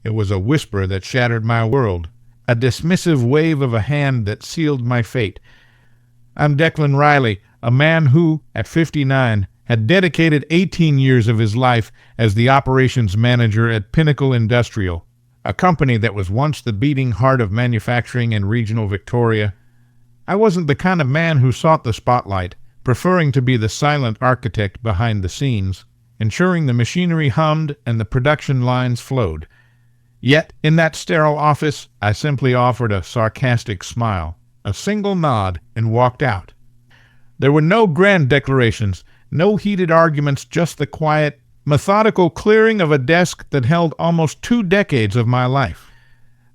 It was a whisper that shattered my world, a dismissive wave of a hand that sealed my fate. I'm Declan Riley, a man who, at 59, had dedicated 18 years of his life as the operations manager at Pinnacle Industrial, a company that was once the beating heart of manufacturing in regional Victoria. I wasn't the kind of man who sought the spotlight, preferring to be the silent architect behind the scenes, ensuring the machinery hummed and the production lines flowed. Yet, in that sterile office, I simply offered a sarcastic smile, a single nod, and walked out. There were no grand declarations, no heated arguments, just the quiet, methodical clearing of a desk that held almost 2 decades of my life.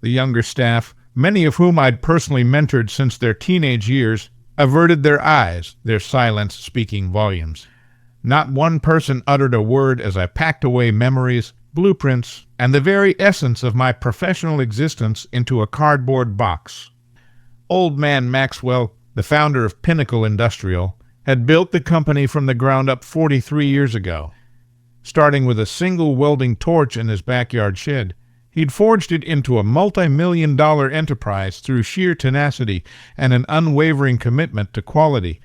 The younger staff, many of whom I'd personally mentored since their teenage years, averted their eyes, their silence speaking volumes. Not one person uttered a word as I packed away memories, blueprints, and the very essence of my professional existence into a cardboard box. Old man Maxwell, the founder of Pinnacle Industrial, had built the company from the ground up 43 years ago. Starting with a single welding torch in his backyard shed, he'd forged it into a multi-million-dollar enterprise through sheer tenacity and an unwavering commitment to quality.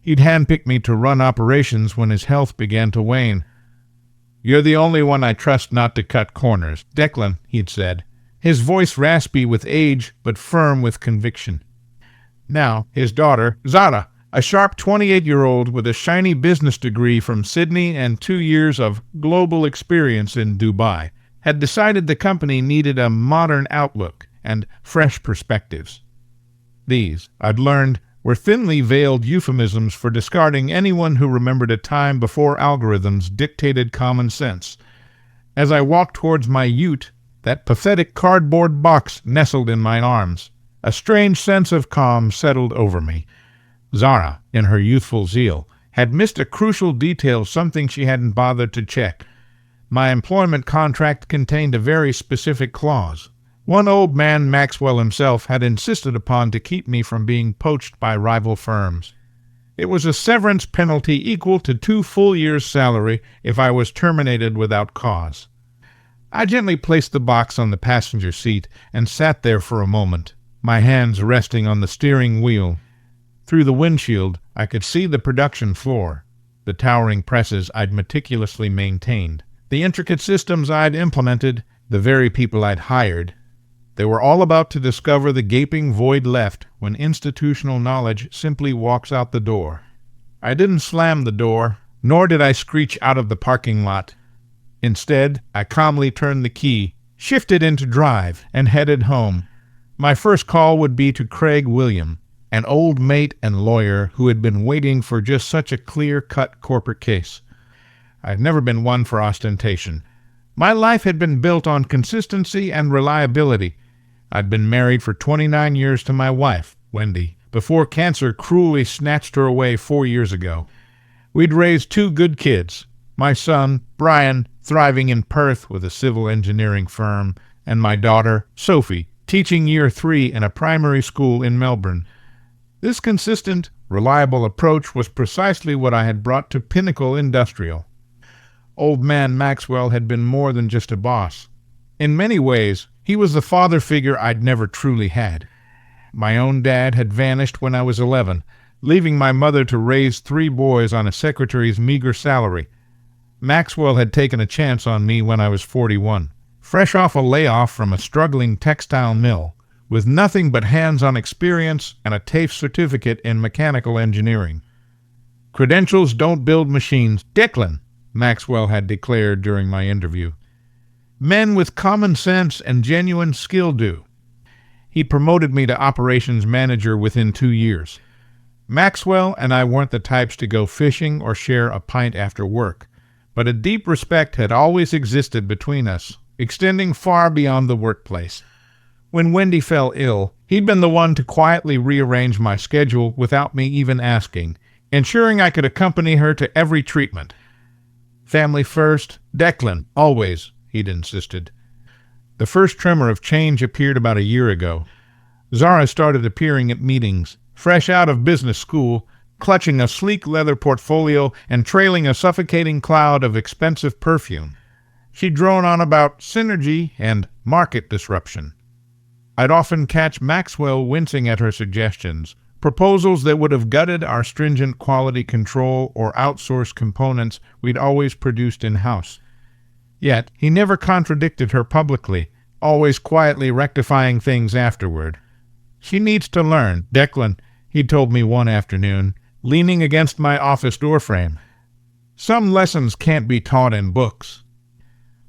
He'd handpicked me to run operations when his health began to wane. "You're the only one I trust not to cut corners, Declan," he'd said, his voice raspy with age but firm with conviction. Now, his daughter, Zara, a sharp 28-year-old with a shiny business degree from Sydney and 2 years of global experience in Dubai, had decided the company needed a modern outlook and fresh perspectives. These, I'd learned, were thinly veiled euphemisms for discarding anyone who remembered a time before algorithms dictated common sense. As I walked towards my ute, that pathetic cardboard box nestled in my arms. A strange sense of calm settled over me. Zara, in her youthful zeal, had missed a crucial detail, something she hadn't bothered to check. My employment contract contained a very specific clause. One old man Maxwell himself had insisted upon to keep me from being poached by rival firms. It was a severance penalty equal to 2 full years' salary if I was terminated without cause. I gently placed the box on the passenger seat and sat there for a moment, my hands resting on the steering wheel. Through the windshield, I could see the production floor, the towering presses I'd meticulously maintained, the intricate systems I'd implemented, the very people I'd hired. They were all about to discover the gaping void left when institutional knowledge simply walks out the door. I didn't slam the door, nor did I screech out of the parking lot. Instead, I calmly turned the key, shifted into drive, and headed home. My first call would be to Craig William, an old mate and lawyer who had been waiting for just such a clear-cut corporate case. I'd never been one for ostentation. My life had been built on consistency and reliability. I'd been married for 29 years to my wife, Wendy, before cancer cruelly snatched her away 4 years ago. We'd raised 2 good kids, my son, Brian, thriving in Perth with a civil engineering firm, and my daughter, Sophie, teaching year 3 in a primary school in Melbourne. This consistent, reliable approach was precisely what I had brought to Pinnacle Industrial. Old man Maxwell had been more than just a boss. In many ways, he was the father figure I'd never truly had. My own dad had vanished when I was 11, leaving my mother to raise 3 boys on a secretary's meager salary. Maxwell had taken a chance on me when I was 41, fresh off a layoff from a struggling textile mill, with nothing but hands-on experience and a TAFE certificate in mechanical engineering. "Credentials don't build machines, Declan," Maxwell had declared during my interview. "Men with common sense and genuine skill do." He promoted me to operations manager within 2 years. Maxwell and I weren't the types to go fishing or share a pint after work, but a deep respect had always existed between us, extending far beyond the workplace. When Wendy fell ill, he'd been the one to quietly rearrange my schedule without me even asking, ensuring I could accompany her to every treatment. "Family first, Declan, always," he'd insisted. The first tremor of change appeared about a year ago. Zara started appearing at meetings, fresh out of business school, clutching a sleek leather portfolio and trailing a suffocating cloud of expensive perfume. She'd drone on about synergy and market disruption. I'd often catch Maxwell wincing at her suggestions, proposals that would have gutted our stringent quality control or outsourced components we'd always produced in-house. Yet, he never contradicted her publicly, always quietly rectifying things afterward. "She needs to learn, Declan," he told me one afternoon, leaning against my office doorframe. "Some lessons can't be taught in books."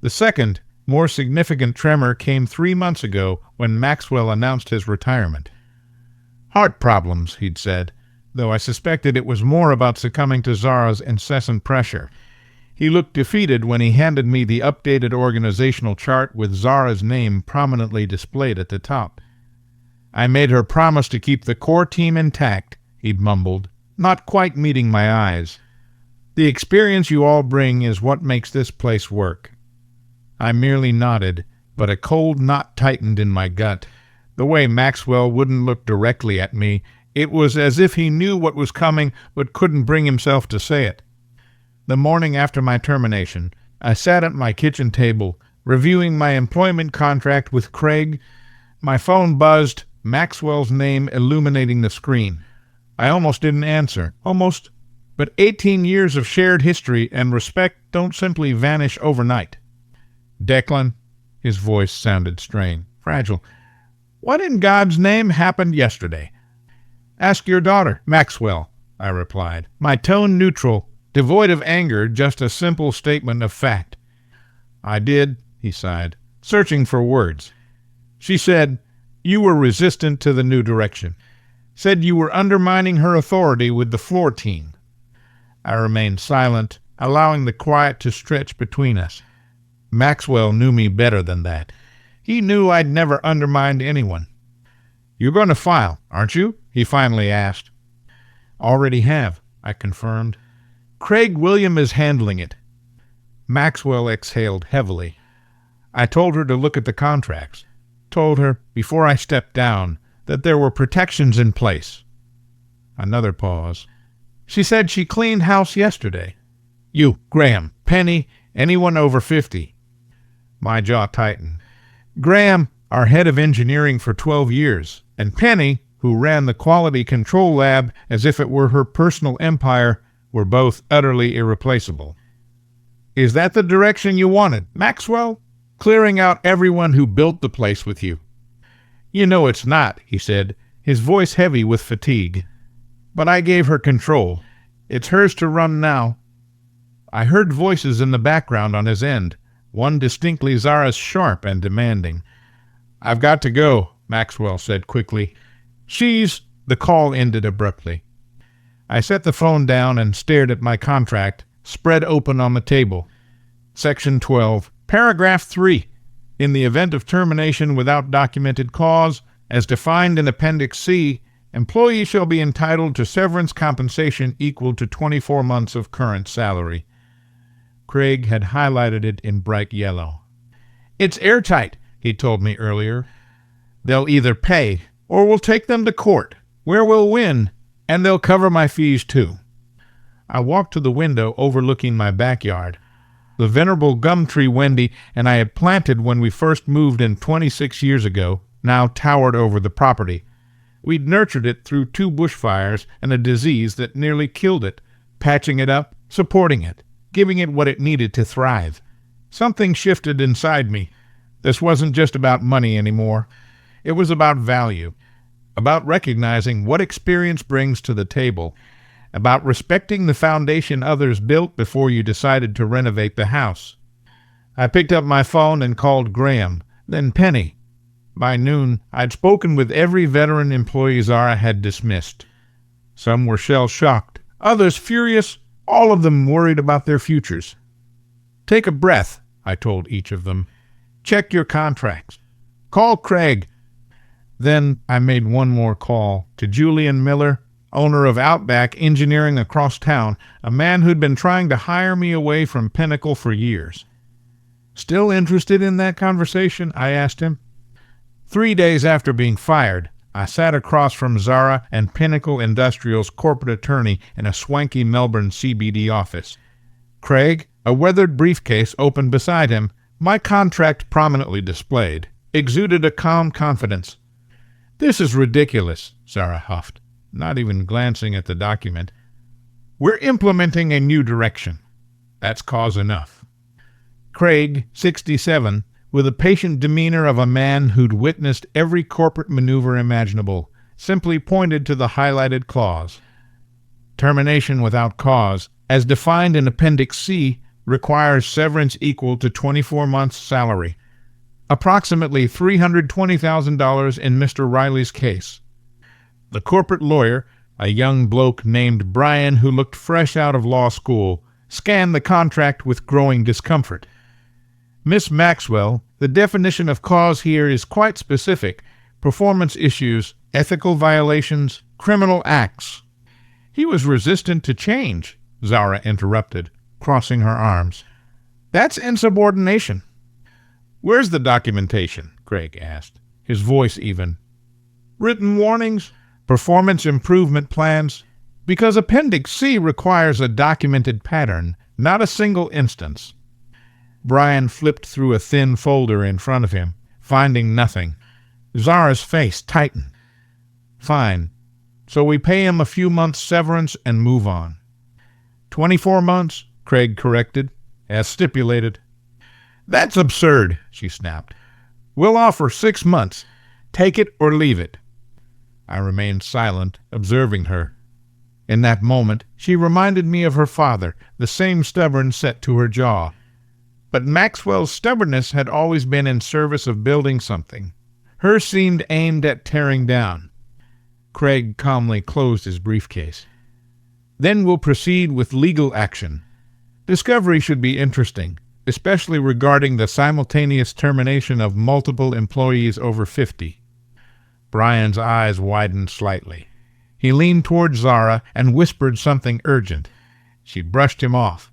The second, more significant tremor came 3 months ago when Maxwell announced his retirement. "Heart problems," he'd said, though I suspected it was more about succumbing to Zara's incessant pressure. He looked defeated when he handed me the updated organizational chart with Zara's name prominently displayed at the top. "I made her promise to keep the core team intact," he'd mumbled, not quite meeting my eyes. "The experience you all bring is what makes this place work." I merely nodded, but a cold knot tightened in my gut. The way Maxwell wouldn't look directly at me, it was as if he knew what was coming but couldn't bring himself to say it. The morning after my termination, I sat at my kitchen table, reviewing my employment contract with Craig. My phone buzzed, Maxwell's name illuminating the screen. I almost didn't answer. Almost. But 18 years of shared history and respect don't simply vanish overnight. "Declan," his voice sounded strained, fragile. "What in God's name happened yesterday?" "Ask your daughter, Maxwell," I replied, my tone neutral, devoid of anger, just a simple statement of fact. "I did," he sighed, searching for words. "She said you were resistant to the new direction. Said you were undermining her authority with the floor team." I remained silent, allowing the quiet to stretch between us. Maxwell knew me better than that. He knew I'd never undermined anyone. "You're going to file, aren't you?" he finally asked. "Already have," I confirmed. "Craig William is handling it." Maxwell exhaled heavily. I told her to look at the contracts. Told her, before I stepped down, that there were protections in place. Another pause. "She said she cleaned house yesterday. You, Graham, Penny, anyone over 50. My jaw tightened. Graham, our head of engineering for 12 years, and Penny, who ran the quality control lab as if it were her personal empire, were both utterly irreplaceable. "Is that the direction you wanted, Maxwell? Clearing out everyone who built the place with you?" "You know it's not," he said, his voice heavy with fatigue. "But I gave her control. It's hers to run now." I heard voices in the background on his end, one distinctly Zara's, sharp and demanding. "I've got to go," Maxwell said quickly. The call ended abruptly. I set the phone down and stared at my contract, spread open on the table. Section 12, Paragraph 3. In the event of termination without documented cause, as defined in Appendix C, employee shall be entitled to severance compensation equal to 24 months of current salary. Craig had highlighted it in bright yellow. "It's airtight," he told me earlier. "They'll either pay, or we'll take them to court, where we'll win, and they'll cover my fees too." I walked to the window overlooking my backyard. The venerable gum tree Wendy and I had planted when we first moved in 26 years ago now towered over the property. We'd nurtured it through 2 bushfires and a disease that nearly killed it, patching it up, supporting it, giving it what it needed to thrive. Something shifted inside me. This wasn't just about money anymore. It was about value, about recognizing what experience brings to the table, about respecting the foundation others built before you decided to renovate the house. I picked up my phone and called Graham, then Penny. By noon, I'd spoken with every veteran employee Zara had dismissed. Some were shell-shocked, others furious, all of them worried about their futures. "Take a breath," I told each of them. "Check your contracts. Call Craig." Then I made one more call to Julian Miller, owner of Outback Engineering across town, a man who'd been trying to hire me away from Pinnacle for years. "Still interested in that conversation?" I asked him. 3 days after being fired, I sat across from Zara and Pinnacle Industrial's corporate attorney in a swanky Melbourne CBD office. Craig, a weathered briefcase open beside him, My contract, prominently displayed, exuded a calm confidence. "This is ridiculous," Zara huffed, not even glancing at the document. "We're implementing a new direction. That's cause enough." Craig, 67, with the patient demeanor of a man who'd witnessed every corporate maneuver imaginable, simply pointed to the highlighted clause. Termination without cause, as defined in Appendix C, requires severance equal to 24 months' salary, approximately $320,000 in Mr. Riley's case. The corporate lawyer, a young bloke named Brian who looked fresh out of law school, scanned the contract with growing discomfort. "Miss Maxwell, the definition of cause here is quite specific: performance issues, ethical violations, criminal acts." "He was resistant to change," Zara interrupted, crossing her arms. "That's insubordination." "Where's the documentation?" Craig asked, his voice even. "Written warnings? Performance improvement plans? Because Appendix C requires a documented pattern, not a single instance." Brian flipped through a thin folder in front of him, finding nothing. Zara's face tightened. "Fine. So we pay him a few months' severance and move on." 24 months, Craig corrected, as stipulated. "That's absurd," she snapped. "We'll offer 6 months. Take it or leave it." I remained silent, observing her. In that moment, she reminded me of her father, the same stubborn set to her jaw. But Maxwell's stubbornness had always been in service of building something. Hers seemed aimed at tearing down. Craig calmly closed his briefcase. "Then we'll proceed with legal action. Discovery should be interesting, especially regarding the simultaneous termination of multiple employees over 50. Brian's eyes widened slightly. He leaned toward Zara and whispered something urgent. She brushed him off.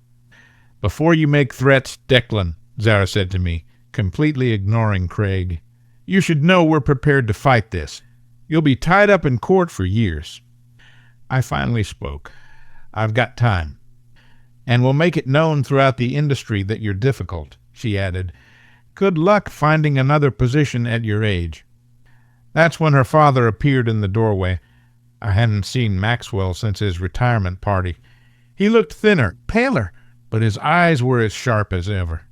"Before you make threats, Declan," Zara said to me, completely ignoring Craig, "you should know we're prepared to fight this. You'll be tied up in court for years." I finally spoke. "I've got time. And we'll make it known throughout the industry that you're difficult," she added. "Good luck finding another position at your age." That's when her father appeared in the doorway. I hadn't seen Maxwell since his retirement party. He looked thinner, paler, but his eyes were as sharp as ever.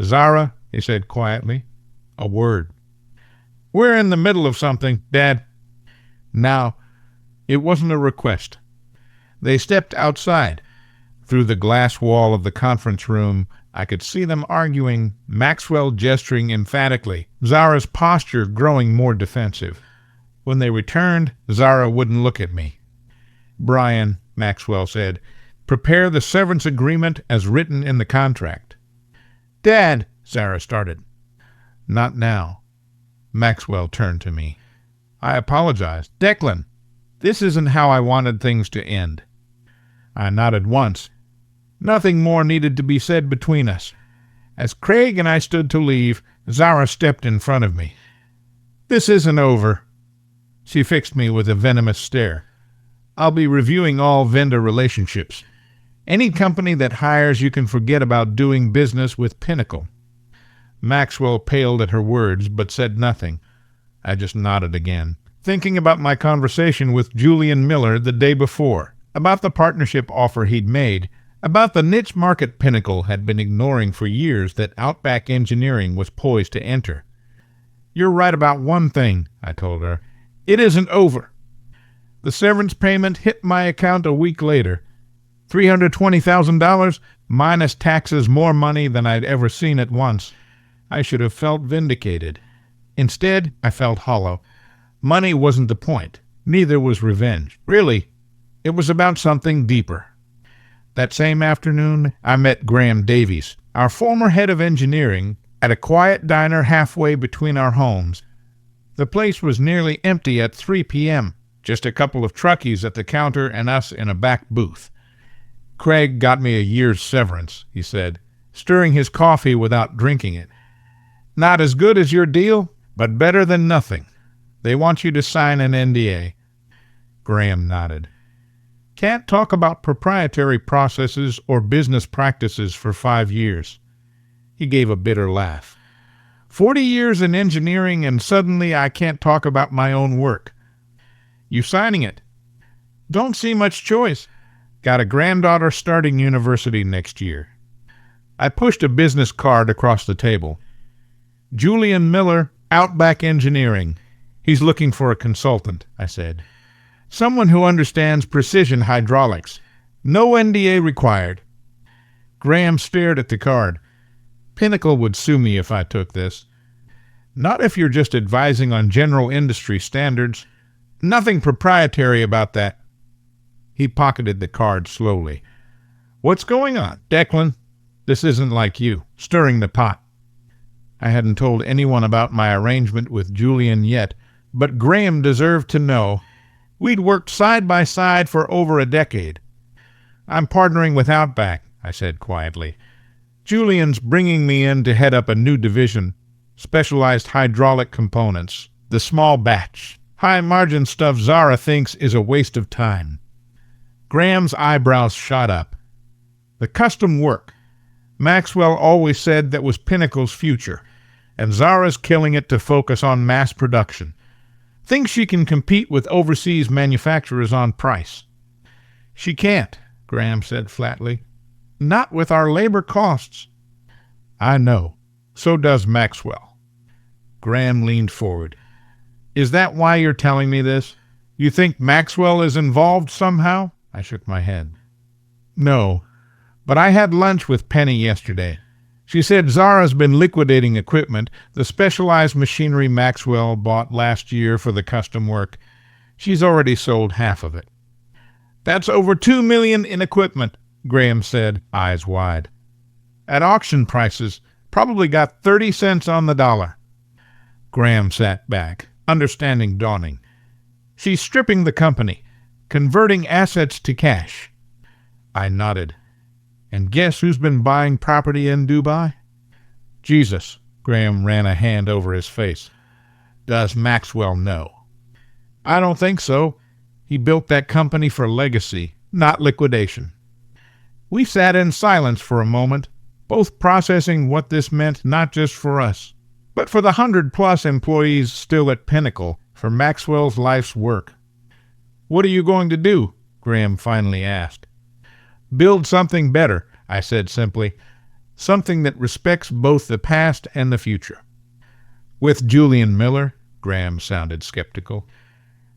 "Zara," he said quietly, "a word." "We're in the middle of something, Dad." Now, it wasn't a request. They stepped outside. Through the glass wall of the conference room, I could see them arguing, Maxwell gesturing emphatically, Zara's posture growing more defensive. When they returned, Zara wouldn't look at me. "Brian," Maxwell said, "prepare the severance agreement as written in the contract." "Dad," Zara started. "Not now." Maxwell turned to me. I apologized. "Declan, this isn't how I wanted things to end." I nodded once. Nothing more needed to be said between us. As Craig and I stood to leave, Zara stepped in front of me. "This isn't over." She fixed me with a venomous stare. "I'll be reviewing all vendor relationships. Any company that hires you can forget about doing business with Pinnacle." Maxwell paled at her words, but said nothing. I just nodded again, thinking about my conversation with Julian Miller the day before, about the partnership offer he'd made, about the niche market Pinnacle had been ignoring for years that Outback Engineering was poised to enter. "You're right about one thing," I told her. "It isn't over." The severance payment hit my account a week later. $320,000, minus taxes, more money than I'd ever seen at once. I should have felt vindicated. Instead, I felt hollow. Money wasn't the point. Neither was revenge. Really, it was about something deeper. That same afternoon, I met Graham Davies, our former head of engineering, at a quiet diner halfway between our homes. The place was nearly empty at 3 p.m., just a couple of truckies at the counter and us in a back booth. "Craig got me a year's severance," he said, stirring his coffee without drinking it. "Not as good as your deal, but better than nothing. They want you to sign an NDA. Graham nodded. "Can't talk about proprietary processes or business practices for 5 years. He gave a bitter laugh. 40 years in engineering and suddenly I can't talk about my own work. You signing it? Don't see much choice. Got a granddaughter starting university next year. I pushed a business card across the table. Julian Miller, Outback Engineering. He's looking for a consultant, I said. Someone who understands precision hydraulics. No NDA required. Graham stared at the card. Pinnacle would sue me if I took this. Not if you're just advising on general industry standards. Nothing proprietary about that. He pocketed the card slowly. What's going on, Declan? This isn't like you, stirring the pot. I hadn't told anyone about my arrangement with Julian yet, but Graham deserved to know. We'd worked side by side for over a decade. I'm partnering with Outback, I said quietly. Julian's bringing me in to head up a new division, specialized hydraulic components, the small batch, high-margin stuff Zara thinks is a waste of time. Graham's eyebrows shot up. The custom work. Maxwell always said that was Pinnacle's future, and Zara's killing it to focus on mass production. Thinks she can compete with overseas manufacturers on price. She can't, Graham said flatly. Not with our labor costs. I know. So does Maxwell. Graham leaned forward. Is that why you're telling me this? You think Maxwell is involved somehow? I shook my head. No, but I had lunch with Penny yesterday. She said Zara's been liquidating equipment, the specialized machinery Maxwell bought last year for the custom work. She's already sold half of it. That's over $2 million in equipment, Graham said, eyes wide. At auction prices, probably got 30 cents on the dollar. Graham sat back, understanding dawning. She's stripping the company, converting assets to cash. I nodded. And guess who's been buying property in Dubai? Jesus, Graham ran a hand over his face. Does Maxwell know? I don't think so. He built that company for legacy, not liquidation. We sat in silence for a moment, both processing what this meant not just for us, but for the 100-plus employees still at Pinnacle for Maxwell's life's work. What are you going to do? Graham finally asked. Build something better, I said simply. Something that respects both the past and the future. With Julian Miller? Graham sounded skeptical.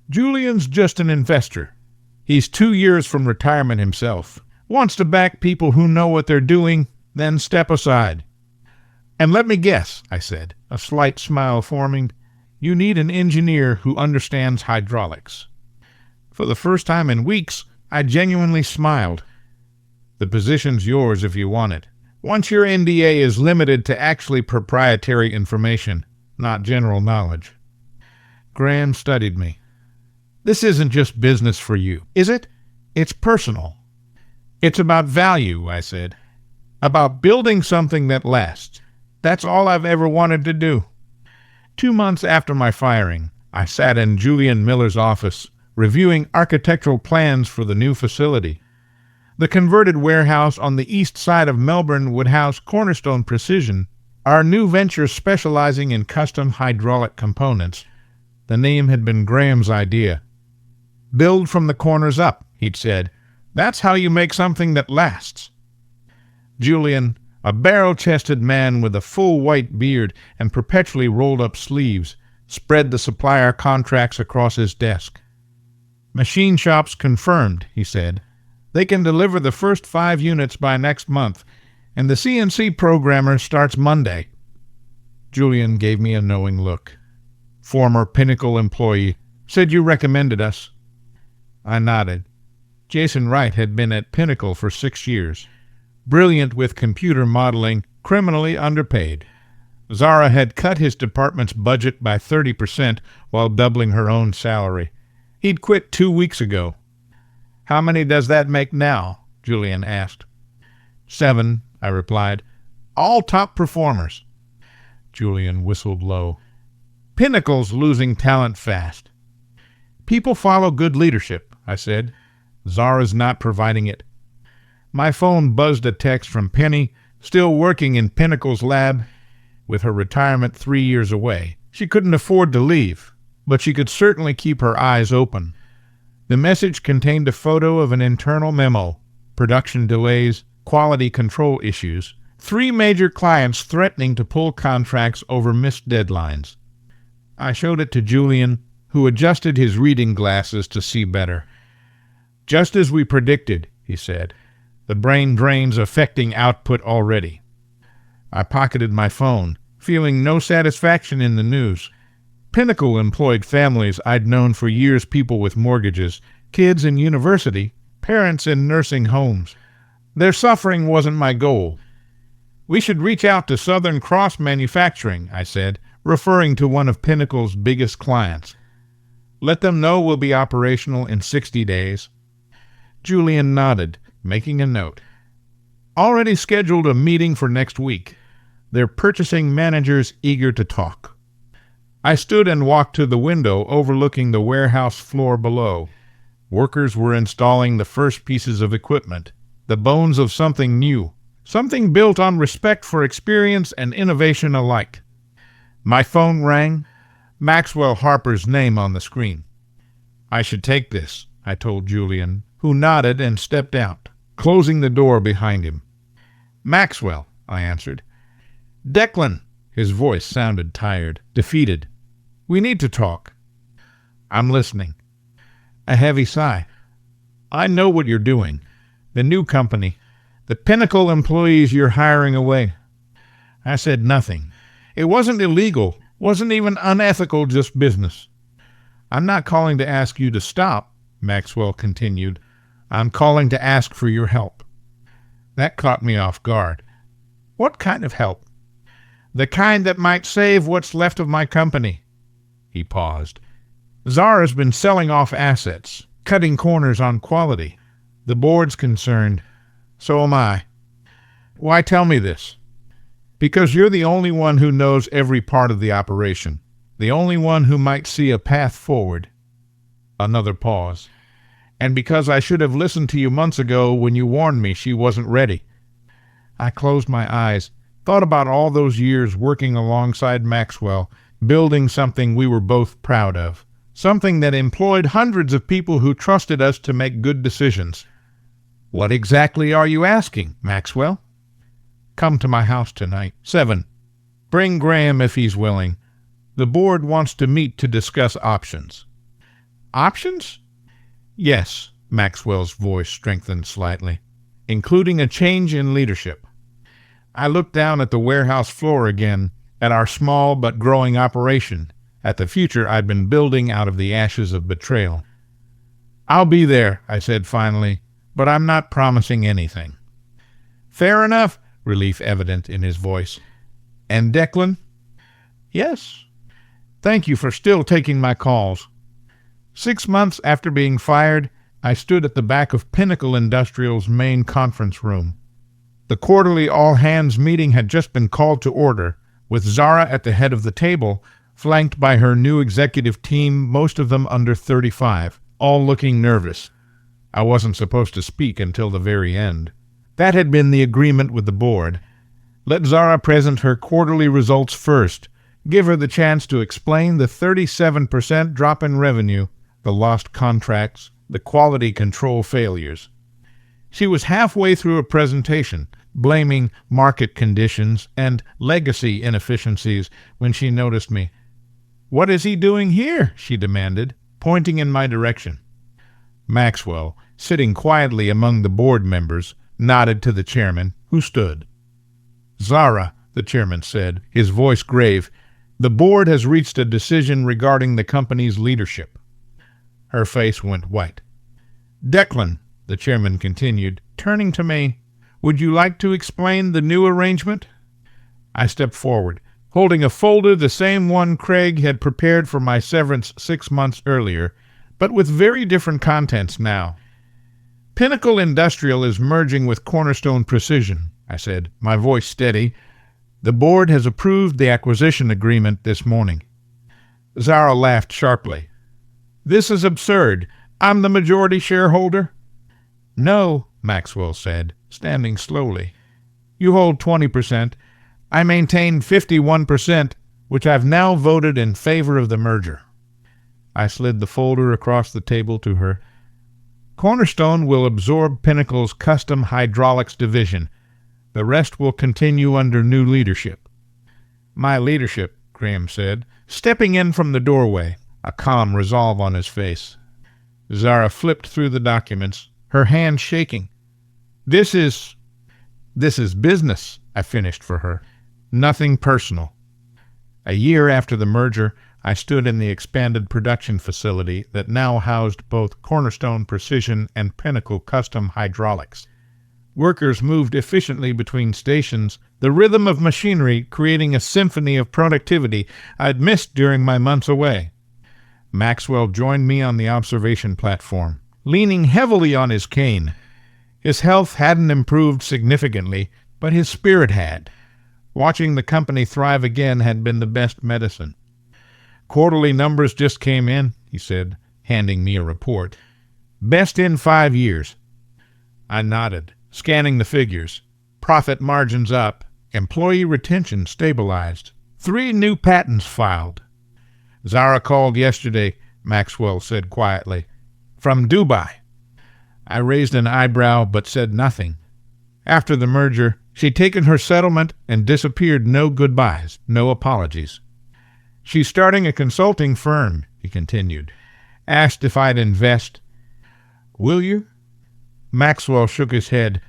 Julian's just an investor. He's 2 years from retirement himself. Wants to back people who know what they're doing, then step aside. And let me guess, I said, a slight smile forming. You need an engineer who understands hydraulics. For the first time in weeks, I genuinely smiled. The position's yours if you want it. Once your NDA is limited to actually proprietary information, not general knowledge. Graham studied me. This isn't just business for you, is it? It's personal. It's about value, I said. About building something that lasts. That's all I've ever wanted to do. 2 months after my firing, I sat in Julian Miller's office, reviewing architectural plans for the new facility. The converted warehouse on the east side of Melbourne would house Cornerstone Precision, our new venture specializing in custom hydraulic components. The name had been Graham's idea. Build from the corners up, he'd said. That's how you make something that lasts. Julian, a barrel-chested man with a full white beard and perpetually rolled-up sleeves, spread the supplier contracts across his desk. Machine shops confirmed, he said. They can deliver the first 5 units by next month, and the CNC programmer starts Monday. Julian gave me a knowing look. Former Pinnacle employee, said you recommended us. I nodded. Jason Wright had been at Pinnacle for 6 years. Brilliant with computer modeling, criminally underpaid. Zara had cut his department's budget by 30% while doubling her own salary. He'd quit 2 weeks ago. How many does that make now? Julian asked. 7, I replied. All top performers. Julian whistled low. Pinnacle's losing talent fast. People follow good leadership, I said. Zara's not providing it. My phone buzzed a text from Penny, still working in Pinnacle's lab. With her retirement 3 years away, she couldn't afford to leave, but she could certainly keep her eyes open. The message contained a photo of an internal memo, production delays, quality control issues, 3 major clients threatening to pull contracts over missed deadlines. I showed it to Julian, who adjusted his reading glasses to see better. "Just as we predicted," he said. "The brain drain's affecting output already." I pocketed my phone, feeling no satisfaction in the news. Pinnacle employed families I'd known for years, people with mortgages, kids in university, parents in nursing homes. Their suffering wasn't my goal. "We should reach out to Southern Cross Manufacturing," I said, referring to one of Pinnacle's biggest clients. "Let them know we'll be operational in 60 days. Julian nodded, making a note. "Already scheduled a meeting for next week. Their purchasing manager's eager to talk." I stood and walked to the window overlooking the warehouse floor below. Workers were installing the first pieces of equipment, the bones of something new, something built on respect for experience and innovation alike. My phone rang, Maxwell Harper's name on the screen. "I should take this," I told Julian, who nodded and stepped out, closing the door behind him. "Maxwell," I answered. "Declan," his voice sounded tired, defeated. "We need to talk." "I'm listening." A heavy sigh. "I know what you're doing. The new company. The Pinnacle employees you're hiring away." I said nothing. It wasn't illegal, wasn't even unethical, just business. "I'm not calling to ask you to stop," Maxwell continued. "I'm calling to ask for your help." That caught me off guard. "What kind of help?" "The kind that might save what's left of my company." He paused. "Zara's been selling off assets, cutting corners on quality. The board's concerned. So am I." "Why tell me this?" "Because you're the only one who knows every part of the operation, the only one who might see a path forward." Another pause. "And because I should have listened to you months ago when you warned me she wasn't ready." I closed my eyes, thought about all those years working alongside Maxwell, building something we were both proud of, something that employed hundreds of people who trusted us to make good decisions. "What exactly are you asking, Maxwell?" "Come to my house tonight, 7. Bring Graham if he's willing. The board wants to meet to discuss options." "Options?" "Yes," Maxwell's voice strengthened slightly, "including a change in leadership." I looked down at the warehouse floor again, at our small but growing operation, at the future I'd been building out of the ashes of betrayal. "I'll be there," I said finally, "but I'm not promising anything." "Fair enough," relief evident in his voice. "And Declan?" "Yes." "Thank you for still taking my calls." 6 months after being fired, I stood at the back of Pinnacle Industrial's main conference room. The quarterly all-hands meeting had just been called to order, with Zara at the head of the table, flanked by her new executive team, most of them under 35, all looking nervous. I wasn't supposed to speak until the very end. That had been the agreement with the board. Let Zara present her quarterly results first, give her the chance to explain the 37% drop in revenue, the lost contracts, the quality control failures. She was halfway through a presentation, blaming market conditions and legacy inefficiencies, when she noticed me. "What is he doing here?" she demanded, pointing in my direction. Maxwell, sitting quietly among the board members, nodded to the chairman, who stood. "Zara," the chairman said, his voice grave, "the board has reached a decision regarding the company's leadership." Her face went white. "Declan," the chairman continued, turning to me, "would you like to explain the new arrangement?" I stepped forward, holding a folder, the same one Craig had prepared for my severance 6 months earlier, but with very different contents now. "Pinnacle Industrial is merging with Cornerstone Precision," I said, my voice steady. "The board has approved the acquisition agreement this morning." Zara laughed sharply. "This is absurd. I'm the majority shareholder." "No," Maxwell said, standing slowly. You hold 20%. I maintain 51%, which I've now voted in favor of the merger. I slid the folder across the table to her. Cornerstone will absorb Pinnacle's custom hydraulics division. The rest will continue under new leadership. My leadership, Graham said, stepping in from the doorway, a calm resolve on his face. Zara flipped through the documents, her hand shaking. This is business, I finished for her. Nothing personal. A year after the merger, I stood in the expanded production facility that now housed both Cornerstone Precision and Pinnacle Custom Hydraulics. Workers moved efficiently between stations, the rhythm of machinery creating a symphony of productivity I'd missed during my months away. Maxwell joined me on the observation platform, leaning heavily on his cane. His health hadn't improved significantly, but his spirit had. Watching the company thrive again had been the best medicine. Quarterly numbers just came in, he said, handing me a report. Best in 5 years. I nodded, scanning the figures. Profit margins up. Employee retention stabilized. 3 new patents filed. Zara called yesterday, Maxwell said quietly. From Dubai. I raised an eyebrow but said nothing. After the merger, she'd taken her settlement and disappeared. No goodbyes, no apologies. She's starting a consulting firm, he continued. Asked if I'd invest. Will you? Maxwell shook his head.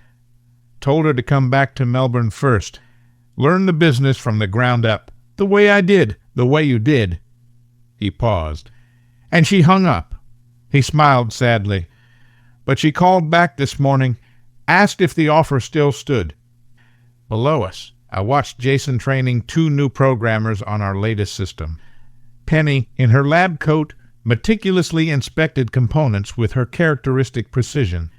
Told her to come back to Melbourne first. Learn the business from the ground up. The way I did, the way you did. He paused. And she hung up. He smiled sadly. But she called back this morning, asked if the offer still stood. Below us, I watched Jason training 2 new programmers on our latest system. Penny, in her lab coat, meticulously inspected components with her characteristic precision.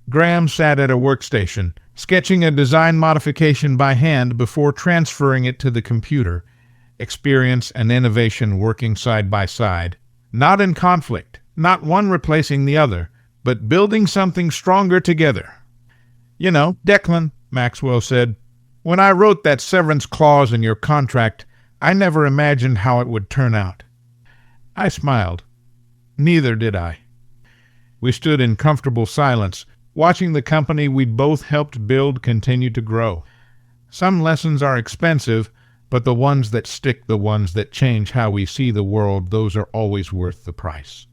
Graham sat at a workstation, sketching a design modification by hand before transferring it to the computer. Experience and innovation working side by side. Not in conflict, not one replacing the other, but building something stronger together. You know, Declan, Maxwell said, when I wrote that severance clause in your contract, I never imagined how it would turn out. I smiled. Neither did I. We stood in comfortable silence, watching the company we'd both helped build continue to grow. Some lessons are expensive, but the ones that stick, the ones that change how we see the world, those are always worth the price.